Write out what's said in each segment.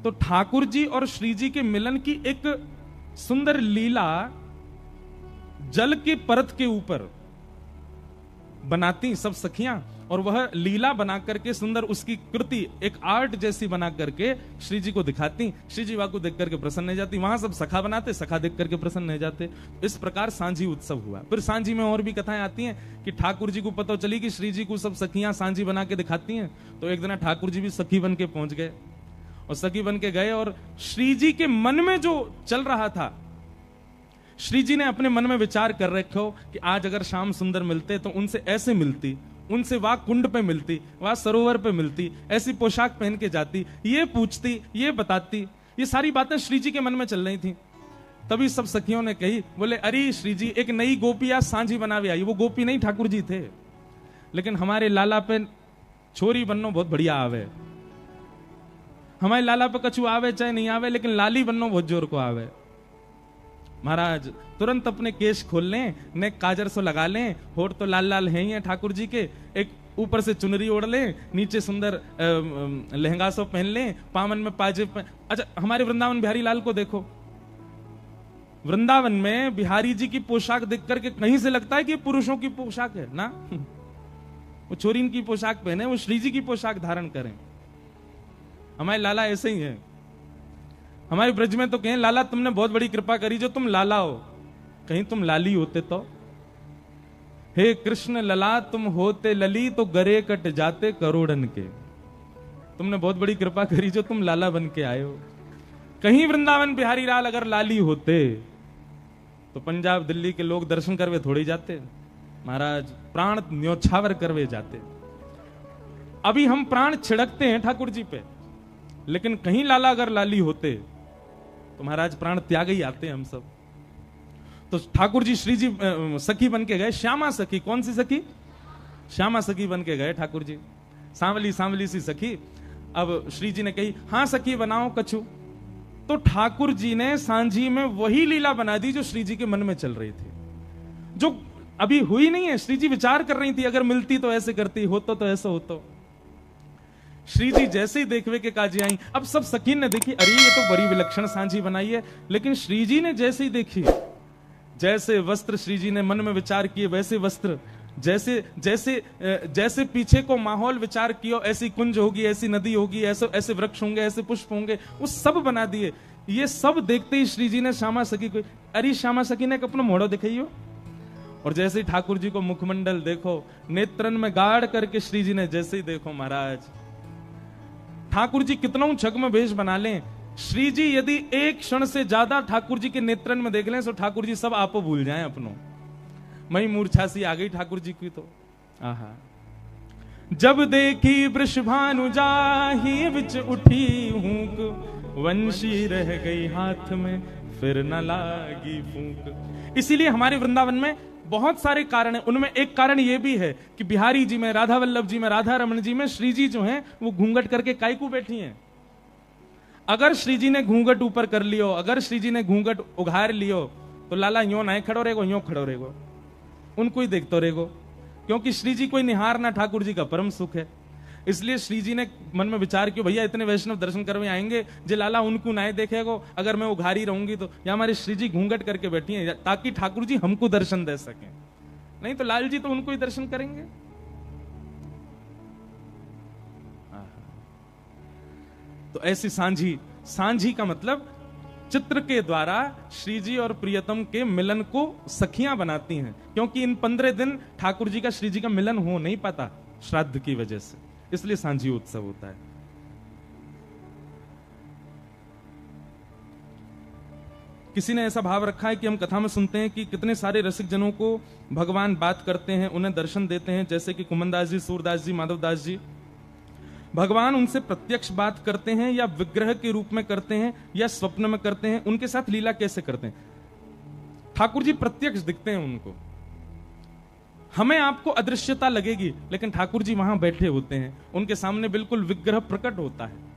तो ठाकुर जी और श्री जी के मिलन की एक सुंदर लीला जल के परत के ऊपर बनाती सब सखियां, और वह लीला बना करके सुंदर उसकी कृति एक आर्ट जैसी बना करके श्री जी को दिखाती। श्री जी वहां को देख करके प्रसन्न हो जाती, वहां सब सखा बनाते, सखा देख करके प्रसन्न हो जाते। इस प्रकार सांझी उत्सव हुआ। फिर सांझी में और भी कथाएं आती हैं कि ठाकुर जी को पता चली कि श्री जी को सब सखियां सांझी बना के दिखाती हैं, तो एक दिन ठाकुर जी भी सखी बन के पहुंच गए, और सखी बन के गए, और श्री जी के मन में जो चल रहा था, श्री जी ने अपने मन में विचार कर रखो कि आज अगर शाम सुंदर मिलते तो उनसे ऐसे मिलती, उनसे वह कुंड पे मिलती, वह सरोवर पे मिलती, ऐसी पोशाक पहन के जाती, ये पूछती, ये बताती। ये सारी बातें श्री जी के मन में चल रही थी। तभी सब सखियों ने कही, बोले अरे श्री जी, एक नई गोपी आज सांझी बनावे आई। वो गोपी नहीं, ठाकुर जी थे, लेकिन हमारे लाला पे छोरी बननो बहुत बढ़िया आवे। हमारे लाला पे कछु आवे चाहे नहीं आवे, लेकिन लाली बननो बहुत जोर को आवे। महाराज तुरंत अपने केश खोल लें, ने काजर सो लगा लें, होठ तो लाल लाल है ही है ठाकुर जी के, एक ऊपर से चुनरी ओढ़ लें, नीचे सुंदर लहंगा सो पहन लें, पामन में पाजेब पहन। अच्छा, हमारे वृंदावन बिहारी लाल को देखो, वृंदावन में बिहारी जी की पोशाक देख करके कहीं से लगता है कि पुरुषों की पोशाक है ना। वो छोरीन की पोशाक पहने, वो श्री जी की पोशाक धारण करें। हमारे लाला ऐसे ही है। हमारे ब्रज में तो कहें, लाला तुमने बहुत बड़ी कृपा करी जो तुम लाला हो, कहीं तुम लाली होते तो। हे कृष्ण लला तुम होते लली तो गरे कट जाते करोड़न के। तुमने बहुत बड़ी कृपा करी जो तुम लाला बन के आए हो। कहीं वृंदावन बिहारी लाल अगर लाली होते तो पंजाब दिल्ली के लोग दर्शन करवे थोड़ी जाते, महाराज प्राण न्योछावर करवे जाते। अभी हम प्राण छिड़कते हैं ठाकुर जी पे, लेकिन कहीं लाला अगर लाली होते तो महाराज प्राण त्याग ही आते हम सब। तो ठाकुर जी श्री जी सखी बन के गए, श्यामा सखी। कौन सी सखी? श्यामा सखी बन के गए ठाकुर जी, सांवली सांवली सी सखी। अब श्री जी ने कही, हाँ सखी बनाओ कछु। तो ठाकुर जी ने सांझी में वही लीला बना दी जो श्री जी के मन में चल रही थी, जो अभी हुई नहीं है। श्री जी विचार कर रही थी, अगर मिलती तो ऐसे करती, होता तो ऐसा होता। श्री जी जैसे ही देखवे के काजी आई, अब सब सखीन ने देखी, अरे ये तो बड़ी विलक्षण सांझी बनाई है। लेकिन श्री जी ने जैसे ही देखी, जैसे वस्त्र श्री जी ने मन में विचार किए वैसे वस्त्र, जैसे जैसे जैसे पीछे को माहौल विचार किया, ऐसी कुंज होगी, ऐसी नदी होगी, ऐसे ऐसे वृक्ष होंगे, ऐसे पुष्प होंगे, वो सब बना दिए। ये सब देखते ही श्री जी ने श्यामा सखी को, अरे श्यामा सखी ने अपना मोड़ो दिखाइयो। और जैसे ही ठाकुर जी को मुखमंडल देखो, नेत्रन में गाड़ करके श्री जी ने जैसे ही देखो, महाराज ठाकुर जी कितना छग में वेश बना लें, श्री जी यदि एक क्षण से ज्यादा ठाकुर जी के नेत्रन में देख लें तो ठाकुर जी सब आपो भूल जाएं अपनों। मई मूर्छा सी आ गई ठाकुर जी की तो। आहा, जब देखी वृषभानु जाहि विच उठी हूक, वंशी रह गई हाथ में फिर न लागी फूंक। इसीलिए हमारे वृंदावन में बहुत सारे कारण हैं। उनमें एक कारण यह भी है कि बिहारी जी में, राधा वल्लभ जी में, राधा रमन जी में श्री जी जो हैं वो घूंघट करके कायकू बैठी हैं। अगर श्री जी ने घूंघट ऊपर कर लियो, अगर श्री जी ने घूंघट उघार लियो, तो लाला यो ना खड़ो रहेगो, यो खड़ो रहेगो, उनको ही देखते रहेगो, क्योंकि श्री जी कोई निहारना ठाकुर जी का परम सुख है। इसलिए श्री जी ने मन में विचार किया, भैया इतने वैष्णव दर्शन करवे आएंगे, जे लाला उनको ना देखेगो, अगर मैं उघारी रहूंगी तो। या हमारे श्री जी घूंघट करके बैठी हैं ताकि ठाकुर जी हमको दर्शन दे सकें, नहीं तो लाल जी तो उनको ही दर्शन करेंगे। तो ऐसी सांझी, सांझी का मतलब चित्र के द्वारा श्री जी और प्रियतम के मिलन को सखियां बनाती हैं, क्योंकि इन 15 दिन ठाकुर जी का श्री जी का मिलन हो नहीं पाता श्राद्ध की वजह से, इसलिए सांझी उत्सव होता है। किसी ने ऐसा भाव रखा है कि हम कथा में सुनते हैं कि कितने सारे रसिक जनों को भगवान बात करते हैं, उन्हें दर्शन देते हैं, जैसे कि कुमनदास जी, सूरदास जी, माधवदास जी। भगवान उनसे प्रत्यक्ष बात करते हैं या विग्रह के रूप में करते हैं या स्वप्न में करते हैं, उनके साथ लीला कैसे करते हैं? ठाकुर जी प्रत्यक्ष दिखते हैं उनको। हमें आपको अदृश्यता लगेगी, लेकिन ठाकुर जी वहां बैठे होते हैं, उनके सामने बिल्कुल विग्रह प्रकट होता है।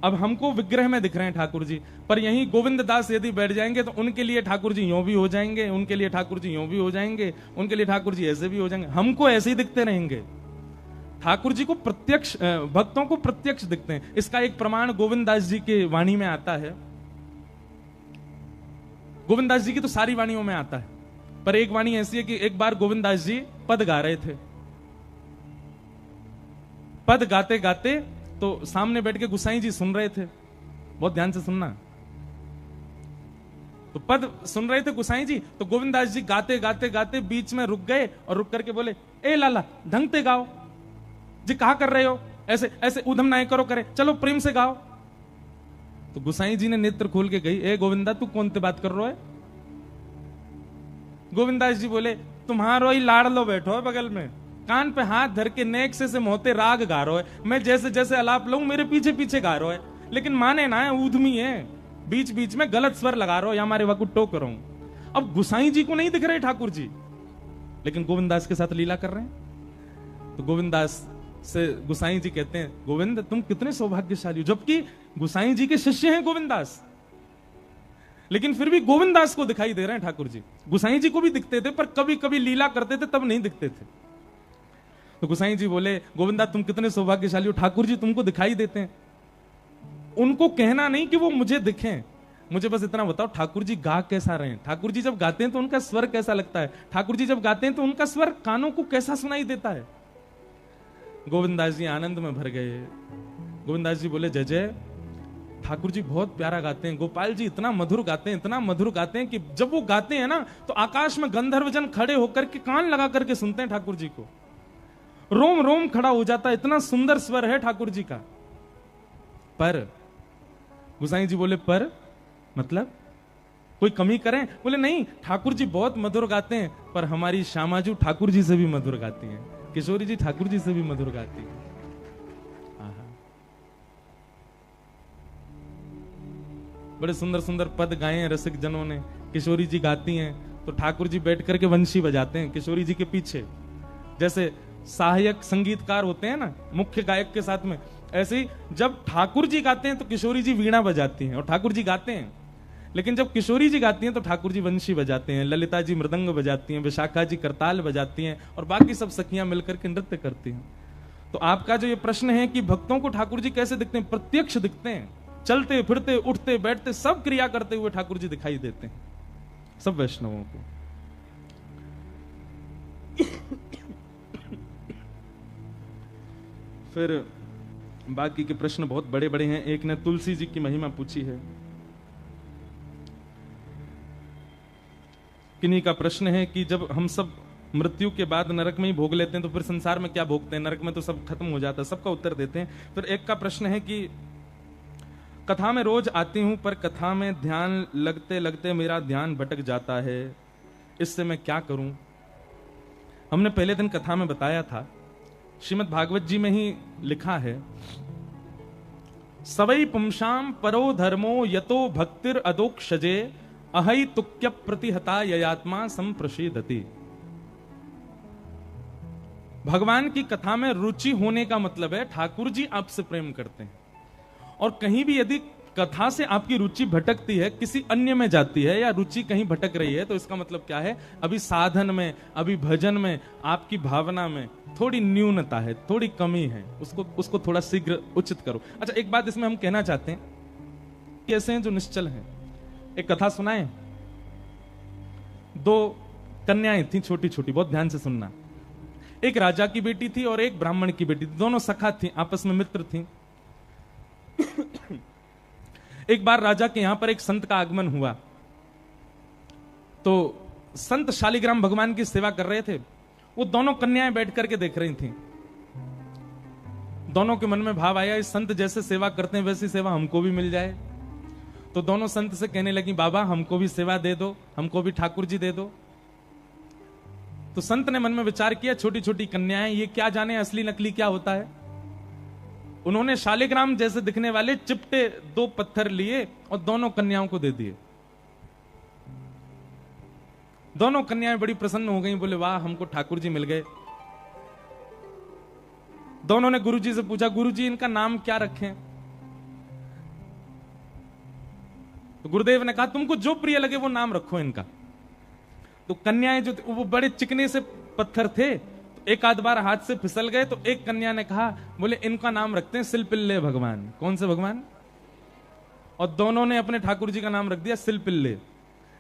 अब हमको विग्रह में दिख रहे हैं ठाकुर जी, पर यहीं गोविंद दास यदि बैठ जाएंगे तो उनके लिए ठाकुर जी यूं भी हो जाएंगे, उनके लिए ठाकुर जी यूं भी हो जाएंगे, उनके लिए ठाकुर जी ऐसे भी हो जाएंगे, हमको ऐसे ही दिखते रहेंगे। ठाकुर जी को प्रत्यक्ष, भक्तों को प्रत्यक्ष दिखते हैं। इसका एक प्रमाण गोविंददास जी के वाणी में आता है। गोविंददास जी की तो सारी वाणियों में आता है, पर एक वाणी ऐसी है कि एक बार गोविंददास जी पद गा रहे थे। पद गाते गाते तो सामने बैठ के गुसाई जी सुन रहे थे, बहुत ध्यान से सुनना। तो पद सुन रहे थे गुसाई जी, तो गोविंददास जी गाते गाते गाते बीच में रुक गए और रुक करके बोले, ए लाला ढंग से गाओ जी, कहा कर रहे हो, ऐसे ऐसे उधम ना करो, करे चलो प्रेम से गाओ। तो गुसाई जी ने नेत्र खोल के कही, ए गोविंदा तू कौन से बात कर रहा है? गोविंदास जी बोले, तुम्हारो ही लाड़ लो बैठो है बगल में, कान पे हाथ धर के नेक से मोहते राग गा रहे है, मैं जैसे जैसे अलाप लूं मेरे पीछे पीछे गा रहे है, लेकिन माने ना है, ऊधमी है, बीच बीच में गलत स्वर लगा रहे हो या हमारे वकु टोक रहा हूं। अब गुसाई जी को नहीं दिख रहे ठाकुर जी, लेकिन गोविंदास के साथ लीला कर रहे हैं। तो गोविंदास से गुसाई जी कहते हैं, गोविंद तुम कितने सौभाग्यशाली हो, जबकि गुसाई जी के शिष्य हैं गोविंदास, लेकिन फिर भी गोविंदास को दिखाई दे रहे हैं ठाकुर जी। गुसाई जी को भी दिखते थे, पर कभी कभी लीला करते थे तब नहीं दिखते थे। तो गुसाई जी बोले, गोविंदा तुम कितने सौभाग्यशाली हो, ठाकुर जी तुमको दिखाई देते हैं। उनको कहना नहीं कि वो मुझे दिखें, मुझे बस इतना बताओ ठाकुर जी गा कैसा रहे हैं, ठाकुर जी जब गाते हैं तो उनका स्वर कैसा लगता है, ठाकुर जी जब गाते हैं तो उनका स्वर कानों को कैसा सुनाई देता है। गोविंदास जी आनंद में भर गए। गोविंदास जी बोले, जय जय, ठाकुर जी बहुत प्यारा गाते हैं, गोपाल जी इतना मधुर गाते हैं, इतना मधुर गाते हैं कि जब वो गाते हैं ना तो आकाश में गंधर्वजन खड़े होकर के कान लगा करके सुनते हैं ठाकुर जी को, रोम रोम खड़ा हो जाता है, इतना सुंदर स्वर है ठाकुर जी का। पर गुसाई जी बोले, पर मतलब कोई कमी करें? बोले नहीं, ठाकुर जी बहुत मधुर गाते हैं, पर हमारी श्यामाजू ठाकुर जी से भी मधुर गाती हैं, किशोरी जी ठाकुर जी से भी मधुर गाती है। बड़े सुंदर सुंदर पद गाए हैं रसिक जनों ने, किशोरी जी गाती हैं तो ठाकुर जी बैठ करके वंशी बजाते हैं किशोरी जी के पीछे, जैसे सहायक संगीतकार होते हैं ना मुख्य गायक के साथ में, ऐसे ही जब ठाकुर जी गाते हैं तो किशोरी जी वीणा बजाती हैं और ठाकुर जी गाते हैं, लेकिन जब किशोरी जी गाती हैं तो ठाकुर जी वंशी बजाते हैं, ललिता जी मृदंग बजाती हैं, विशाखा जी करताल बजाती हैं और बाकी सब सखियां मिलकर के नृत्य करती हैं। तो आपका जो ये प्रश्न है कि भक्तों को ठाकुर जी कैसे दिखते हैं, प्रत्यक्ष दिखते हैं, चलते फिरते उठते बैठते सब क्रिया करते हुए ठाकुर जी दिखाई देते हैं सब वैष्णवों को। फिर बाकी के प्रश्न बहुत बड़े बड़े हैं। एक ने तुलसी जी की महिमा पूछी है। किन्हीं का प्रश्न है कि जब हम सब मृत्यु के बाद नरक में ही भोग लेते हैं तो फिर संसार में क्या भोगते हैं, नरक में तो सब खत्म हो जाता है। सबका उत्तर देते हैं। फिर एक का प्रश्न है कि कथा में रोज आती हूं पर कथा में ध्यान लगते लगते मेरा ध्यान भटक जाता है, इससे मैं क्या करूं? हमने पहले दिन कथा में बताया था, श्रीमद् भागवत जी में ही लिखा है, सवै पुंसाम परो धर्मो यतो भक्तिर अदोक्षजे अहै तुक्य प्रतिहता ययात्मा संप्रषेदति। भगवान की कथा में रुचि होने का मतलब है ठाकुर जी आपसे प्रेम करते हैं, और कहीं भी यदि कथा से आपकी रुचि भटकती है, किसी अन्य में जाती है या रुचि कहीं भटक रही है, तो इसका मतलब क्या है, अभी साधन में, अभी भजन में, आपकी भावना में थोड़ी न्यूनता है, थोड़ी कमी है, उसको थोड़ा शीघ्र उचित करो। अच्छा, एक बात इसमें हम कहना चाहते हैं कि ऐसे हैं जो निश्चल हैं। एक कथा सुनाए, दो कन्याएं थी छोटी छोटी, बहुत ध्यान से सुनना। एक राजा की बेटी थी और एक ब्राह्मण की बेटी थी, दोनों सखा थी, आपस में मित्र थी। एक बार राजा के यहां पर एक संत का आगमन हुआ, तो संत शालिग्राम भगवान की सेवा कर रहे थे। वो दोनों कन्याएं बैठ करके देख रही थी। दोनों के मन में भाव आया, इस संत जैसे सेवा करते हैं वैसी सेवा हमको भी मिल जाए। तो दोनों संत से कहने लगी, बाबा हमको भी सेवा दे दो, हमको भी ठाकुर जी दे दो। तो संत ने मन में विचार किया, छोटी छोटी कन्याएं, ये क्या जाने असली नकली क्या होता है। उन्होंने शालिग्राम जैसे दिखने वाले चिपटे दो पत्थर लिए और दोनों कन्याओं को दे दिए। दोनों कन्याएं बड़ी प्रसन्न हो गई, बोले वाह हमको ठाकुर जी मिल गए। दोनों ने गुरुजी से पूछा, गुरुजी इनका नाम क्या रखें? तो गुरुदेव ने कहा, तुमको जो प्रिय लगे वो नाम रखो इनका। तो कन्याएं जो वो बड़े चिकने से पत्थर थे, तो एक आध बार हाथ से फिसल गए तो एक कन्या ने कहा, बोले इनका नाम रखते हैं सिलपिल्ले भगवान। कौन से भगवान? और दोनों ने अपने ठाकुर जी का नाम रख दिया सिलपिल्ले।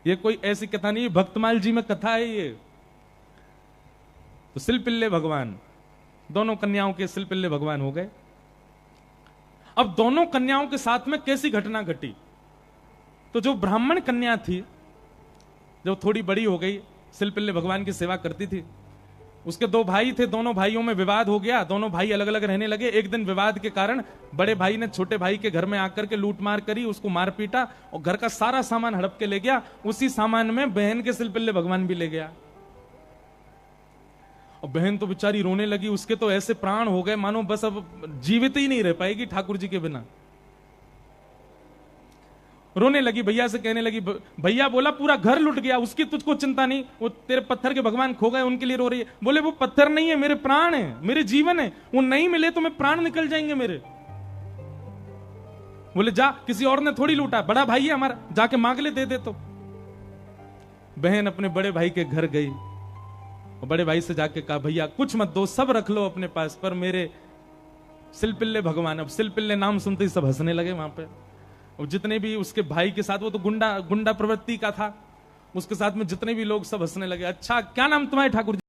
ये कोई ऐसी कथा नहीं, भक्तमाल जी में कथा है ये। तो सिलपिल्ले भगवान, दोनों कन्याओं के सिलपिल्ले भगवान हो गए। अब दोनों कन्याओं के साथ में कैसी घटना घटी? तो जो ब्राह्मण कन्या थी, जब थोड़ी बड़ी हो गई, सिलपिल्ले भगवान की सेवा करती थी, उसके दो भाई थे, दोनों भाइयों में विवाद हो गया, दोनों भाई अलग अलग रहने लगे। एक दिन विवाद के कारण बड़े भाई ने छोटे भाई के घर में आकर के लूट मार करी, उसको मार पीटा और घर का सारा सामान हड़प के ले गया। उसी सामान में बहन के सिलपिल्ले भगवान भी ले गया। और बहन तो बेचारी रोने लगी, उसके तो ऐसे प्राण हो गए मानो बस अब जीवित ही नहीं रह पाएगी ठाकुर जी के बिना। रोने लगी, भैया से कहने लगी, भैया बोला पूरा घर लुट गया, उसकी तुझको चिंता नहीं, वो तेरे पत्थर के भगवान खो गए उनके लिए रो रही है। बोले वो पत्थर नहीं है, मेरे प्राण है, मेरे जीवन है, वो नहीं मिले तो मैं प्राण निकल जाएंगे मेरे। बोले जा, किसी और ने थोड़ी लूटा, बड़ा भाई है हमारा, जाके मांग ले, दे दे। तो बहन अपने बड़े भाई के घर गई और बड़े भाई से जाके कहा, भैया कुछ मत दो, सब रख लो अपने पास, पर मेरे सिलपिल्ले भगवान। अब सिलपिल्ले नाम सुनते ही सब हंसने लगे वहां पे। और जितने भी उसके भाई के साथ, वो तो गुंडा प्रवृत्ति का था, उसके साथ में जितने भी लोग सब हंसने लगे। अच्छा क्या नाम तुम्हारे ठाकुर जी?